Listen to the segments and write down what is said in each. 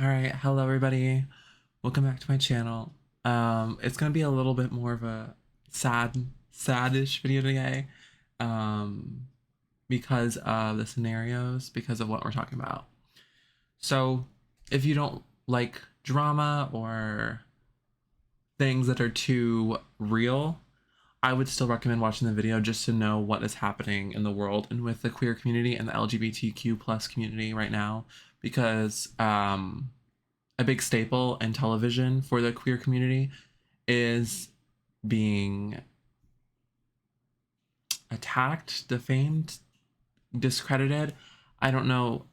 All right, hello everybody. Welcome back to my channel. It's gonna be a little bit more of a sadish video today, um, because of the scenarios, because of what we're talking about. So, if you don't like drama or things that are too real, I would still recommend watching the video just to know what is happening in the world and with the queer community and the LGBTQ plus community right now, because a big staple in television for the queer community is being attacked, defamed, discredited. I don't know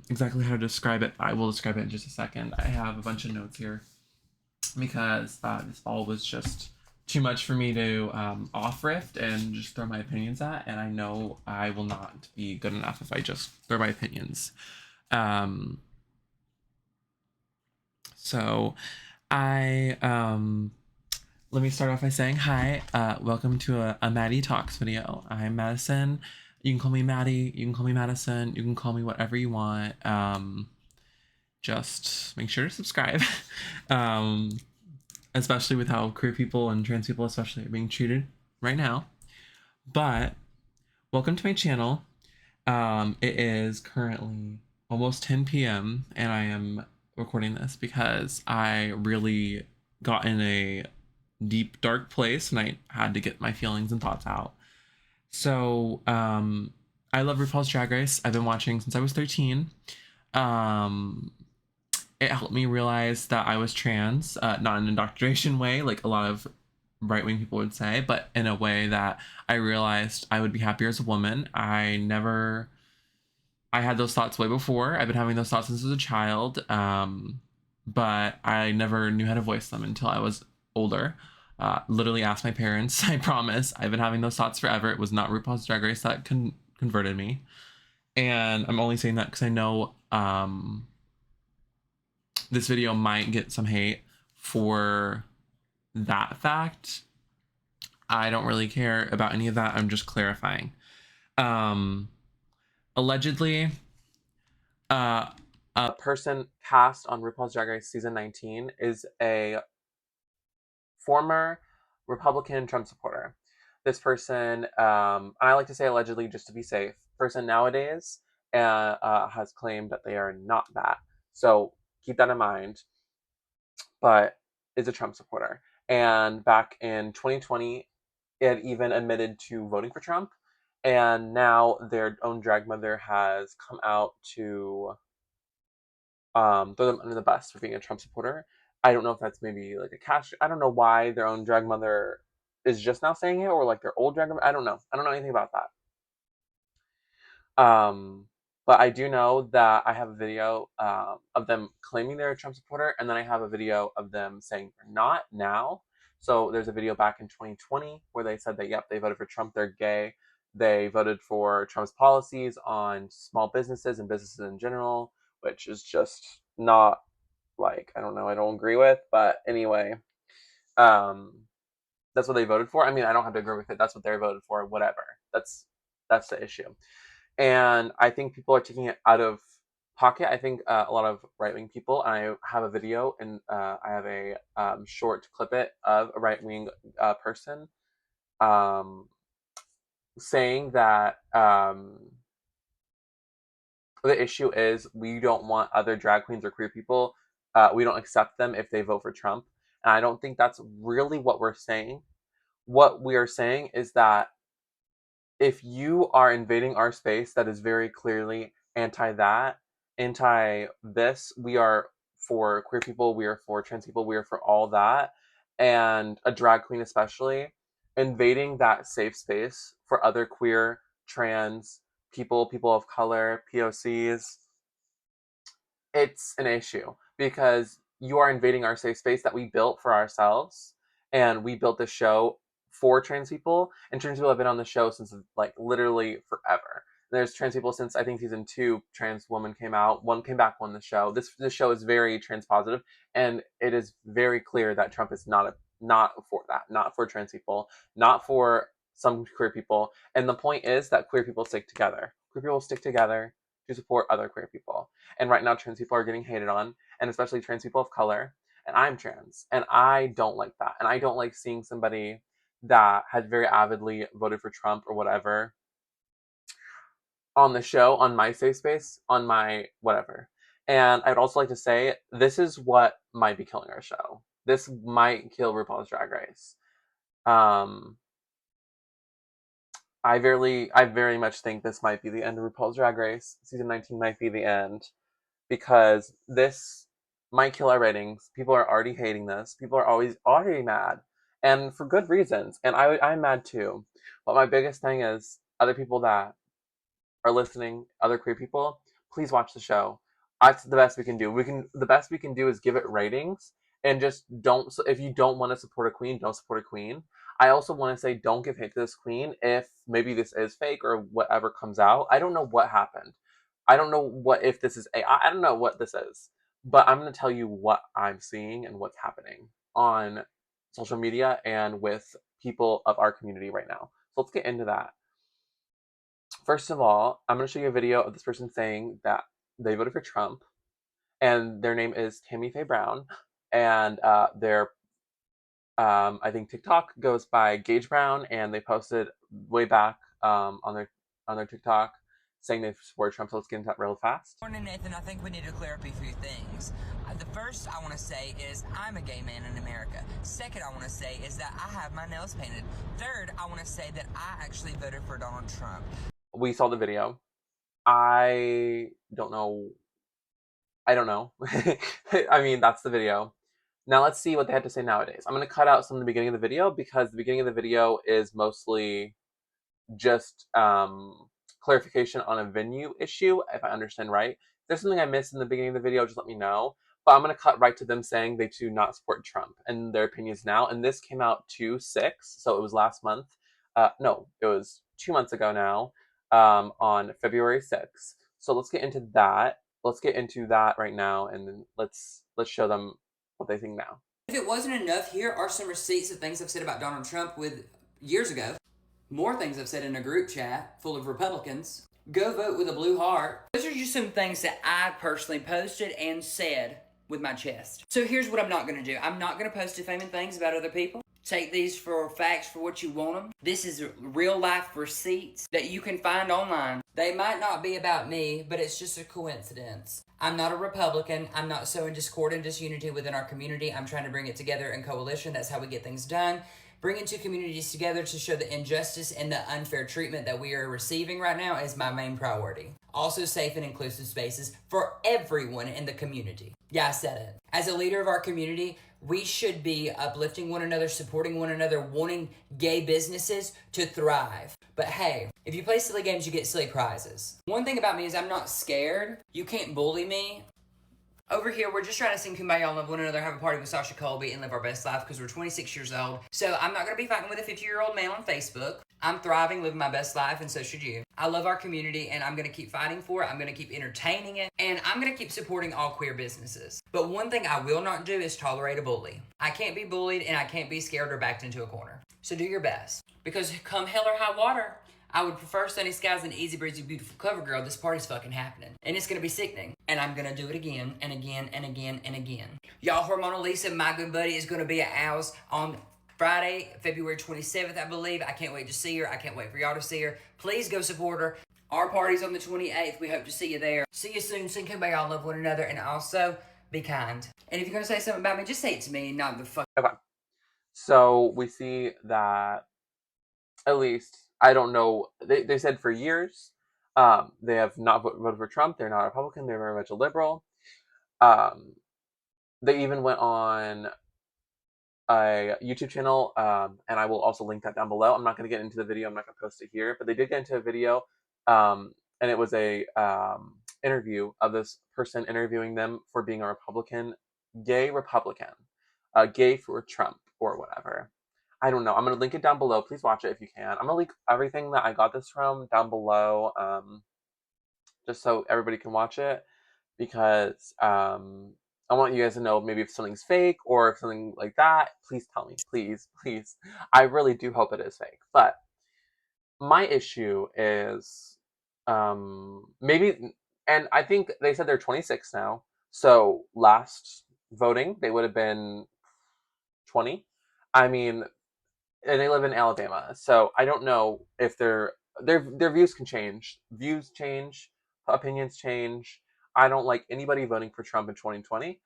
exactly how to describe it, but I will describe it in just a second. I have a bunch of notes here because this all was just too much for me to off rift and just throw my opinions at, and I know I will not be good enough if I just throw my opinions. Um, so I let me start off by saying hi. Welcome to a Maddie Talks video. I'm Madison. You can call me Maddie. You can call me Madison. You can call me whatever you want. Just make sure to subscribe. um, Especially with how queer people and trans people especially are being treated right now. But welcome to my channel. It is currently almost 10 p.m. and I am recording this because I really got in a deep dark place and I had to get my feelings and thoughts out. So I love RuPaul's Drag Race. I've been watching since I was 13. um it helped me realize that I was trans, not in an indoctrination way like a lot of right-wing people would say, but in a way that I realized I would be happier as a woman. I had those thoughts way before. I've been having those thoughts since I was a child, but I never knew how to voice them until I was older. Literally asked my parents. I promise. I've been having those thoughts forever. It was not RuPaul's Drag Race that converted me, and I'm only saying that because I know this video might get some hate for that fact. I don't really care about any of that. I'm just clarifying. Um, Allegedly, uh, a person cast on RuPaul's Drag Race season 19 is a former Republican Trump supporter. This person, I like to say allegedly just to be safe, person nowadays has claimed that they are not that. So keep that in mind, but is a Trump supporter. And back in 2020, it even admitted to voting for Trump. And now their own drag mother has come out to throw them under the bus for being a Trump supporter. I don't know if that's maybe like a cash. I don't know why their own drag mother is just now saying it, or like their old drag mother. I don't know. I don't know anything about that. But I do know that I have a video of them claiming they're a Trump supporter, and then I have a video of them saying they're not now. So there's a video back in 2020 where they said that, yep, they voted for Trump, they're gay. They voted for Trump's policies on small businesses and businesses in general, which is just not, like, I don't know, I don't agree with. But anyway, um, that's what they voted for. I mean, I don't have to agree with it. That's what they voted for. Whatever. That's the issue. And I think people are taking it out of pocket. I think a lot of right wing people. And I have a video and I have a short clip it of a right wing person um, saying that the issue is we don't want other drag queens or queer people. We don't accept them if they vote for Trump. And I don't think that's really what we're saying. What we are saying is that if you are invading our space that is very clearly anti that, anti this, we are for queer people, we are for trans people, we are for all that, and a drag queen especially, invading that safe space for other queer, trans people, people of color, POCs, it's an issue because you are invading our safe space that we built for ourselves, and we built this show for trans people, and trans people have been on the show since like literally forever. There's trans people since I think season 2. Trans woman came out, one came back on the show. This show is very trans positive, and it is very clear that Trump is not for that, not for trans people, not for some queer people. And the point is that queer people stick together. Queer people stick together to support other queer people. And right now, trans people are getting hated on. and especially trans people of color. And I'm trans, and I don't like that. And I don't like seeing somebody that had very avidly voted for Trump or whatever on the show, on my safe space, on my whatever. And I'd also like to say this is what might be killing our show. This might kill RuPaul's Drag Race. Um, I very much think this might be the end of RuPaul's Drag Race. Season 19 might be the end because this might kill our ratings. People are already hating this. People are already mad, and for good reasons. And I'm mad too. But my biggest thing is other people that are listening, other queer people, please watch the show. That's the best we can do. The best we can do is give it ratings and just don't. So if you don't want to support a queen, don't support a queen. I also want to say don't give hate to this queen if maybe this is fake or whatever comes out. I don't know what happened. I don't know what if this is AI. I don't know what this is, but I'm going to tell you what I'm seeing and what's happening on social media and with people of our community right now. So let's get into that. First of all, I'm going to show you a video of this person saying that they voted for Trump, and their name is Tammy Faye Brown, and their I think TikTok goes by Gage Brown, and they posted way back on their TikTok saying they support Trump. So let's get into that real fast. Morning, Nathan. I think we need to clear up a few things. The first I want to say is I'm a gay man in America. Second I want to say is that I have my nails painted. Third, I want to say that I actually voted for Donald Trump. We saw the video. I don't know. I mean, that's the video. Now let's see what they had to say nowadays. I'm going to cut out some of the beginning of the video because the beginning of the video is mostly just clarification on a venue issue, if I understand right. If there's something I missed in the beginning of the video, just let me know. But I'm going to cut right to them saying they do not support Trump and their opinions now. And this came out 2/6, so it was last month. No, it was 2 months ago now, on February 6th. So let's get into that. Let's get into that right now, and then let's show them what they think now. If it wasn't enough, here are some receipts of things I've said about Donald Trump with years ago. More things I've said in a group chat full of Republicans. Go vote with a blue heart. Those are just some things that I personally posted and said with my chest. So here's what I'm not going to do. I'm not going to post defaming things about other people. Take these for facts for what you want them. This is real life receipts that you can find online. They might not be about me, but it's just a coincidence. I'm not a Republican. I'm not sowing discord and disunity within our community. I'm trying to bring it together in coalition. That's how we get things done. Bringing two communities together to show the injustice and the unfair treatment that we are receiving right now is my main priority. Also, safe and inclusive spaces for everyone in the community. Yeah, I said it. As a leader of our community, we should be uplifting one another, supporting one another, wanting gay businesses to thrive. But hey, if you play silly games, you get silly prizes. One thing about me is I'm not scared. You can't bully me. Over here, we're just trying to sing Kumbaya and love one another, have a party with Sasha Colby, and live our best life because we're 26 years old. So I'm not going to be fighting with a 50-year-old man on Facebook. I'm thriving, living my best life, and so should you. I love our community, and I'm going to keep fighting for it. I'm going to keep entertaining it, and I'm going to keep supporting all queer businesses. But one thing I will not do is tolerate a bully. I can't be bullied, and I can't be scared or backed into a corner. So do your best. Because come hell or high water, I would prefer sunny skies and easy breezy beautiful cover girl. This party's fucking happening. And it's gonna be sickening. And I'm gonna do it again and again and again and again. Y'all, Hormonal Lisa, my good buddy, is gonna be at ours on Friday, February 27th, I believe. I can't wait to see her. I can't wait for y'all to see her. Please go support her. Our party's on the 28th. We hope to see you there. See you soon. Sing Kumbaya, y'all love one another, and also be kind. And if you're gonna say something about me, just say it to me, not the fuck. Okay. So we see that, at least, I don't know, they said for years, they have not voted for Trump. They're not a Republican. They're very much a liberal. They even went on a YouTube channel, and I will also link that down below. I'm not going to get into the video. I'm not going to post it here, but they did get into a video, and it was a interview of this person interviewing them for being a Republican, gay Republican, gay for Trump or whatever. I don't know. I'm going to link it down below. Please watch it if you can. I'm going to link everything that I got this from down below, just so everybody can watch it, because I want you guys to know maybe if something's fake or if something like that. Please tell me. Please, please. I really do hope it is fake. But my issue is maybe, and I think they said they're 26 now, So last voting, they would have been 20. I mean, and they live in Alabama. So I don't know if their views can change. Views change, opinions change. I don't like anybody voting for Trump in 2020.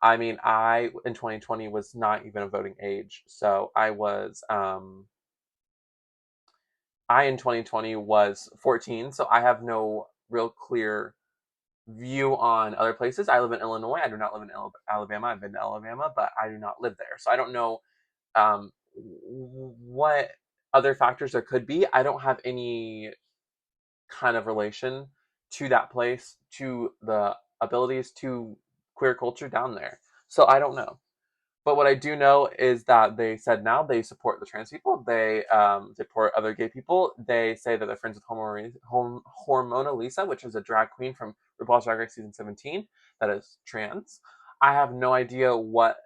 I mean, I in 2020 was not even a voting age. So I in 2020 was 14, so I have no real clear view on other places. I live in Illinois. I do not live in Alabama. I've been to Alabama, but I do not live there. So I don't know what other factors there could be. I don't have any kind of relation to that place, to the abilities, to queer culture down there. So I don't know. But what I do know is that they said now they support the trans people. They support other gay people. They say that they're friends with Hormona Lisa, which is a drag queen from RuPaul's Drag Race season 17 that is trans. I have no idea what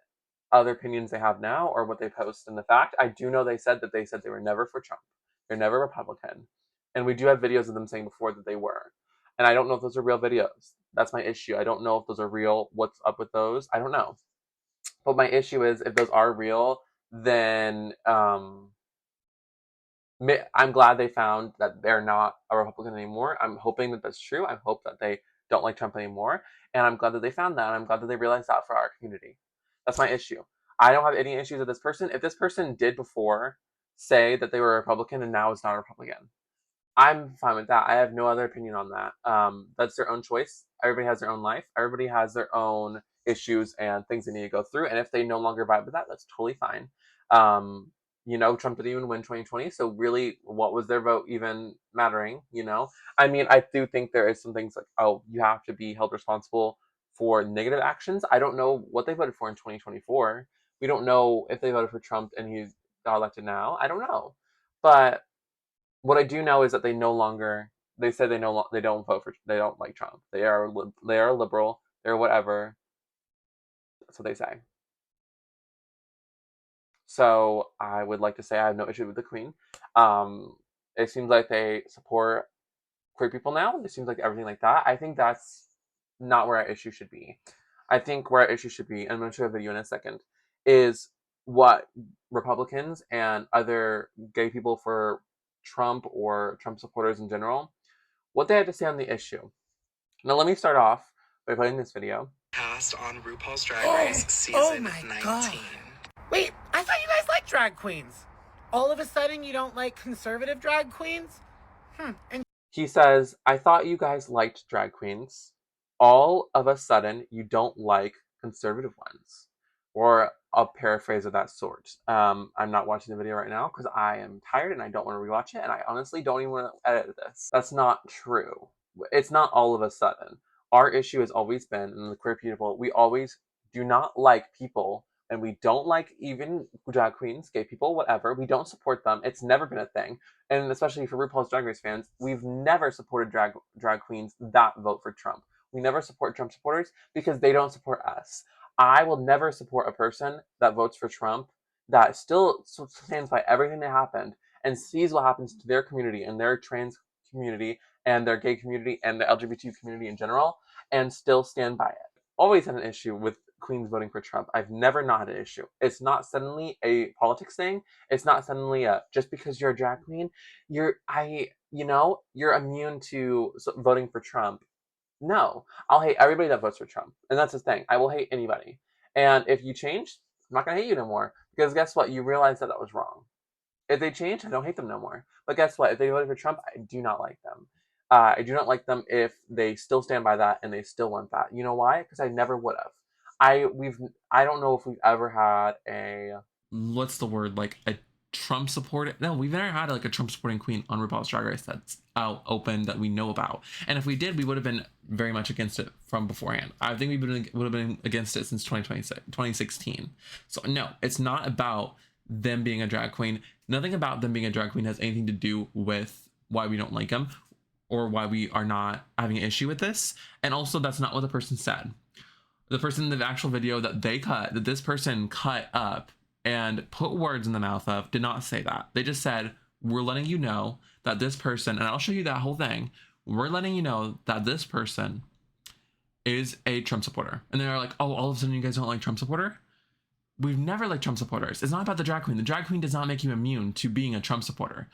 other opinions they have now or what they post in the fact. I do know they said they were never for Trump. They're never Republican. And we do have videos of them saying before that they were. And I don't know if those are real videos. That's my issue. I don't know if those are real. What's up with those? I don't know. But my issue is if those are real, then I'm glad they found that they're not a Republican anymore. I'm hoping that that's true. I hope that they don't like Trump anymore. And I'm glad that they found that. And I'm glad that they realized that for our community. That's my issue. I don't have any issues with this person. If this person did before say that they were a Republican and now is not a Republican, I'm fine with that. I have no other opinion on that. That's their own choice. Everybody has their own life. Everybody has their own issues and things they need to go through. And if they no longer vibe with that, that's totally fine. Um, Trump didn't even win 2020. So really, what was their vote even mattering? I mean, I do think there is some things like, oh, you have to be held responsible for negative actions. I don't know what they voted for in 2024. We don't know if they voted for Trump and he's got elected now. I don't know. But what I do know is that they no longer. They said they don't vote for. They don't like Trump. They are liberal. They're whatever. That's what they say. So I would like to say I have no issue with the Queen. Um, it seems like they support queer people now. It seems like everything like that. I think that's not where our issue should be. I think where our issue should be, and I'm going to show a video in a second, is what Republicans and other gay people for Trump or Trump supporters in general, what they have to say on the issue. Now, let me start off by playing this video. Cast on RuPaul's Drag Race season 19. God. Wait, I thought you guys liked drag queens. All of a sudden, you don't like conservative drag queens? And He says, I thought you guys liked drag queens. All of a sudden, you don't like conservative ones. Or a paraphrase of that sort. I'm not watching the video right now because I am tired and I don't want to rewatch it, and I honestly don't even want to edit this. That's not true. It's not all of a sudden. Our issue has always been, and the queer people, we always do not like people, and we don't like even drag queens, gay people, whatever. We don't support them. It's never been a thing. And especially for RuPaul's Drag Race fans, we've never supported drag queens that vote for Trump. We never support Trump supporters because they don't support us. I will never support a person that votes for Trump that still stands by everything that happened and sees what happens to their community and their trans community and their gay community and the LGBT community in general and still stand by it. Always had an issue with queens voting for Trump. I've never not had an issue. It's not suddenly a politics thing. It's not suddenly a just because you're a drag queen, you're immune to voting for Trump. No, I'll hate everybody that votes for Trump, and that's the thing. I will hate anybody. And if you change, I'm not gonna hate you no more because guess what? You realize that was wrong. If they change, I don't hate them no more. But guess what? If they voted for Trump, I do not like them. I do not like them if they still stand by that and they still want that. You know why? Because I never would have. I don't know if we've ever had a what's the word, like a Trump supporting. No, we've never had like a Trump supporting queen on RuPaul's Drag Race that's out open that we know about. And if we did, we would have been very much against it from beforehand. I think we would have been against it since 2016. So no, it's not about them being a drag queen. Nothing about them being a drag queen has anything to do with why we don't like them or why we are not having an issue with this. And also, that's not what the person said. The person in the actual video that this person cut up and put words in the mouth of did not say that. They just said, we're letting you know that this person, and I'll show you that whole thing. We're letting you know that this person is a Trump supporter. And they're like, oh, all of a sudden you guys don't like Trump supporter? We've never liked Trump supporters. It's not about the drag queen. The drag queen does not make you immune to being a Trump supporter.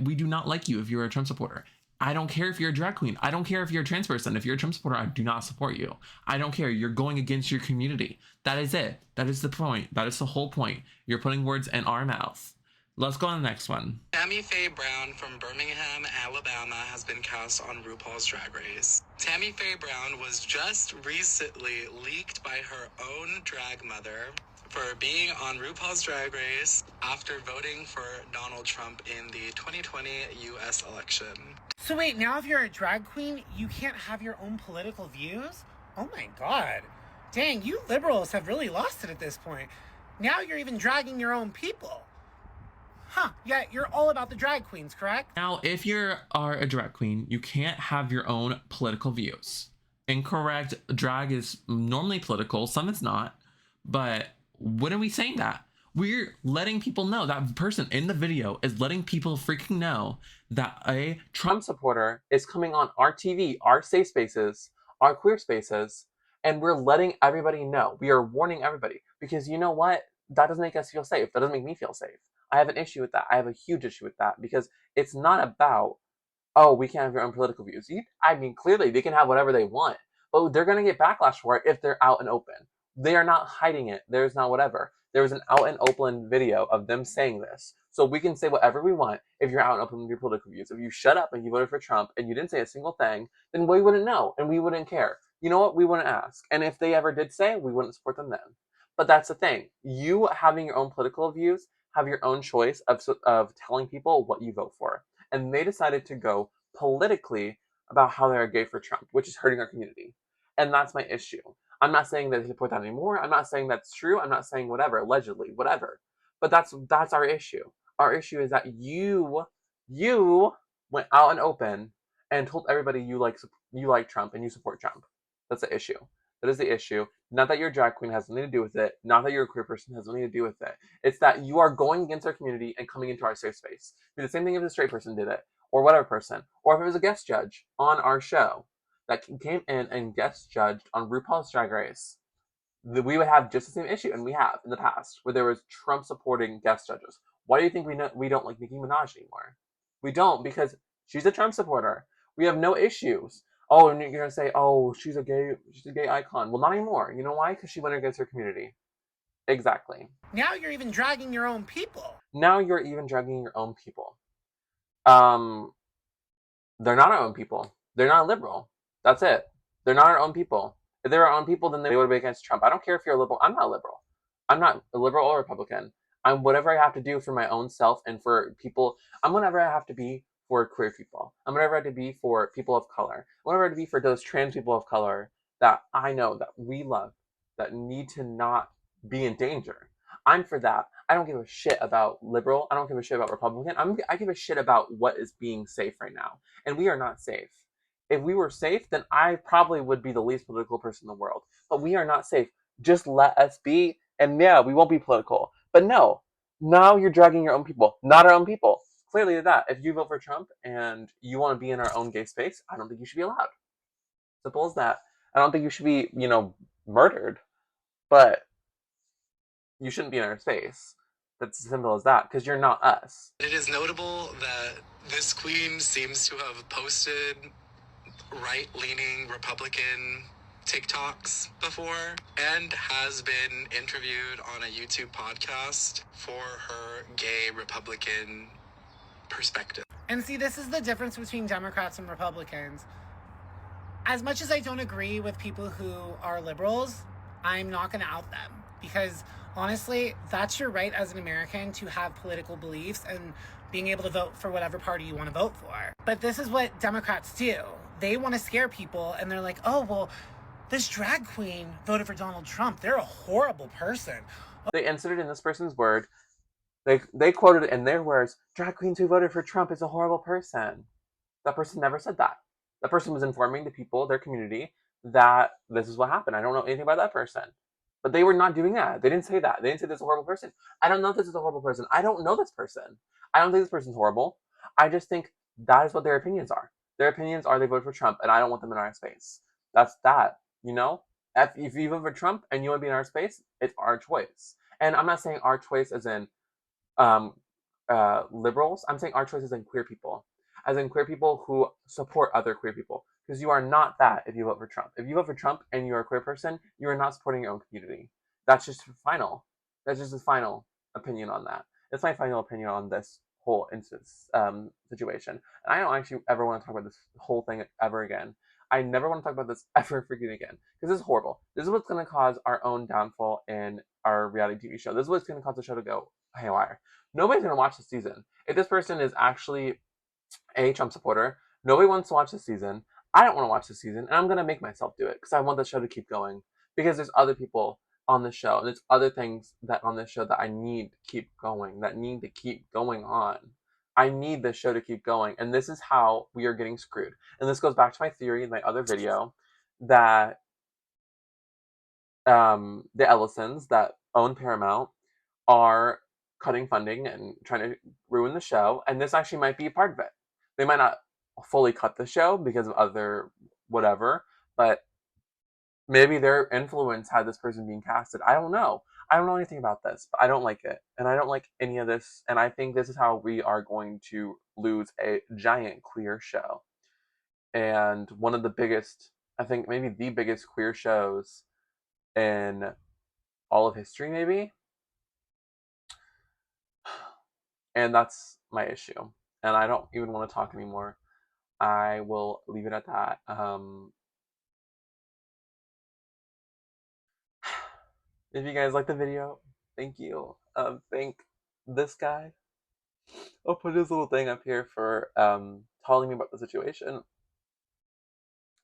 We do not like you if you're a Trump supporter. I don't care if you're a drag queen. I don't care if you're a trans person. If you're a Trump supporter, I do not support you. I don't care. You're going against your community. That is it. That is the point. That is the whole point. You're putting words in our mouth. Let's go on the next one. Tammy Faye Brown from Birmingham, Alabama has been cast on RuPaul's Drag Race. Tammy Faye Brown was just recently leaked by her own drag mother for being on RuPaul's Drag Race after voting for Donald Trump in the 2020 U.S. election. So wait, now if you're a drag queen, you can't have your own political views? Oh my god. Dang, you liberals have really lost it at this point. Now you're even dragging your own people. Huh, yeah, you're all about the drag queens, correct? Now, if you are a drag queen, you can't have your own political views. Incorrect. Drag is normally political, some it's not, but when are we saying that? We're letting people know, that person in the video is letting people freaking know that a Trump supporter is coming on our TV, our safe spaces, our queer spaces, and we're letting everybody know. We are warning everybody, because you know what? That doesn't make us feel safe. That doesn't make me feel safe. I have an issue with that. I have a huge issue with that, because it's not about, oh, we can't have your own political views. I mean, clearly they can have whatever they want, but they're going to get backlash for it if they're out and open. They are not hiding it. There's not whatever. There was an out and open video of them saying this. So we can say whatever we want if you're out and open with your political views. If you shut up and you voted for Trump and you didn't say a single thing, then we wouldn't know and we wouldn't care. You know what? We wouldn't ask. And if they ever did say, we wouldn't support them then. But that's the thing. You having your own political views, have your own choice of telling people what you vote for. And they decided to go politically about how they're gay for Trump, which is hurting our community. And that's my issue. I'm not saying that they support that anymore. I'm not saying that's true. I'm not saying whatever, allegedly, whatever. But that's our issue. Our issue is that you went out and open and told everybody you like Trump and you support Trump. That's the issue. That is the issue. Not that your drag queen has nothing to do with it. Not that you're a queer person has nothing to do with it. It's that you are going against our community and coming into our safe space. It'd be the same thing if a straight person did it, or whatever person, or if it was a guest judge on our show that came in and guest judged on RuPaul's Drag Race. We would have just the same issue, and we have in the past, where there was Trump supporting guest judges. Why do you think we don't like Nicki Minaj anymore? We don't, because she's a Trump supporter. We have no issues. Oh, and you're gonna say, oh, she's a gay icon. Well, not anymore. You know why? Because she went against her community. Exactly. Now you're even dragging your own people. Now you're even dragging your own people. They're not our own people. They're not liberal. That's it. They're not our own people. If they were our own people, then they would be against Trump. I don't care if you're a liberal. I'm not liberal. I'm not a liberal or Republican. I'm whatever I have to do for my own self and for people. I'm whatever I have to be for queer people. I'm whatever I have to be for people of color. Whatever I have to be for those trans people of color that I know, that we love, that need to not be in danger. I'm for that. I don't give a shit about liberal. I don't give a shit about Republican. I give a shit about what is being safe right now. And we are not safe. If we were safe, then I probably would be the least political person in the world. But we are not safe. Just let us be. And yeah, we won't be political. But no, now you're dragging your own people, not our own people. Clearly that. If you vote for Trump and you want to be in our own gay space, I don't think you should be allowed. Simple as that. I don't think you should be, murdered. But you shouldn't be in our space. That's as simple as that, because you're not us. It is notable that this queen seems to have posted right-leaning Republican TikToks before and has been interviewed on a YouTube podcast for her gay Republican perspective. And see, this is the difference between Democrats and Republicans. As much as I don't agree with people who are liberals, I'm not going to out them. Because honestly, that's your right as an American to have political beliefs and being able to vote for whatever party you want to vote for. But this is what Democrats do. They want to scare people, and they're like, oh, well, this drag queen voted for Donald Trump. They're a horrible person. They inserted in this person's word, they quoted it in their words, drag queens who voted for Trump is a horrible person. That person never said that. That person was informing the people, their community, that this is what happened. I don't know anything about that person. But they were not doing that. They didn't say that. They didn't say this is a horrible person. I don't know if this is a horrible person. I don't know this person. I don't think this person's horrible. I just think that is what their opinions are. Their opinions are they voted for Trump, and I don't want them in our space. That's that. You know, if you vote for Trump and you want to be in our space, it's our choice. And I'm not saying our choice as in um, liberals. I'm saying our choice as in queer people, as in queer people who support other queer people. Because you are not that if you vote for Trump. If you vote for Trump and you're a queer person, you are not supporting your own community. That's just final. That's just a final opinion on that. It's my final opinion on this whole instance situation. And I don't actually ever want to talk about this whole thing ever again. I never want to talk about this ever freaking again because this is horrible. This is what's going to cause our own downfall in our reality TV show. This is what's going to cause the show to go haywire. Nobody's going to watch the season. If this person is actually a Trump supporter, nobody wants to watch the season. I don't want to watch the season, and I'm going to make myself do it because I want the show to keep going. Because there's other people on the show, and there's other things that on this show that I need to keep going, that need to keep going on. I need this show to keep going, and this is how we are getting screwed. And this goes back to my theory in my other video that the Ellisons that own Paramount are cutting funding and trying to ruin the show, and this actually might be a part of it. They might not fully cut the show because of other whatever, but maybe their influence had this person being casted. I don't know. I don't know anything about this, but I don't like it. And I don't like any of this. And I think this is how we are going to lose a giant queer show. And one of the biggest, I think maybe the biggest queer shows in all of history, maybe. And that's my issue. And I don't even want to talk anymore. I will leave it at that. If you guys like the video, thank you. Thank this guy. I'll put his little thing up here for telling me about the situation.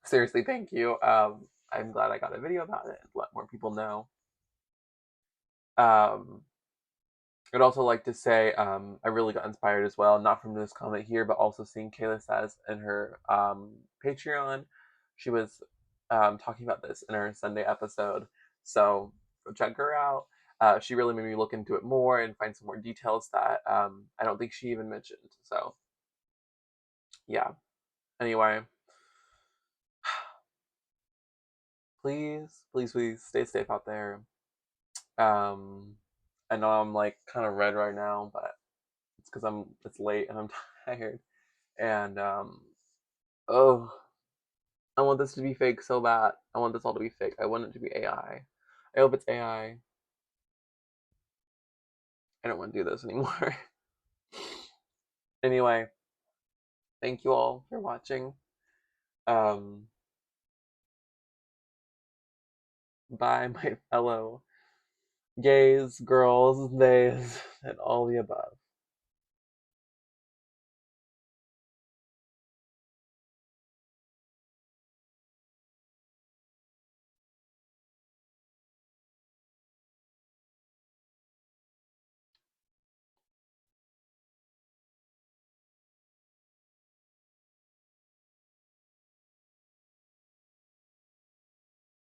Seriously, thank you. I'm glad I got a video about it and let more people know. Um, I'd also like to say I really got inspired as well, not from this comment here, but also seeing Kayla Says in her Patreon. She was talking about this in her Sunday episode, so go check her out. She really made me look into it more and find some more details that I don't think she even mentioned. So, yeah. Anyway, please, please, please stay safe out there. Um, I know I'm like kind of red right now, but it's because it's late and I'm tired. And oh, I want this to be fake so bad. I want this all to be fake. I want it to be AI. I hope it's AI. I don't want to do this anymore. Anyway, thank you all for watching. Um, bye, my fellow gays, girls, theys, and all the above.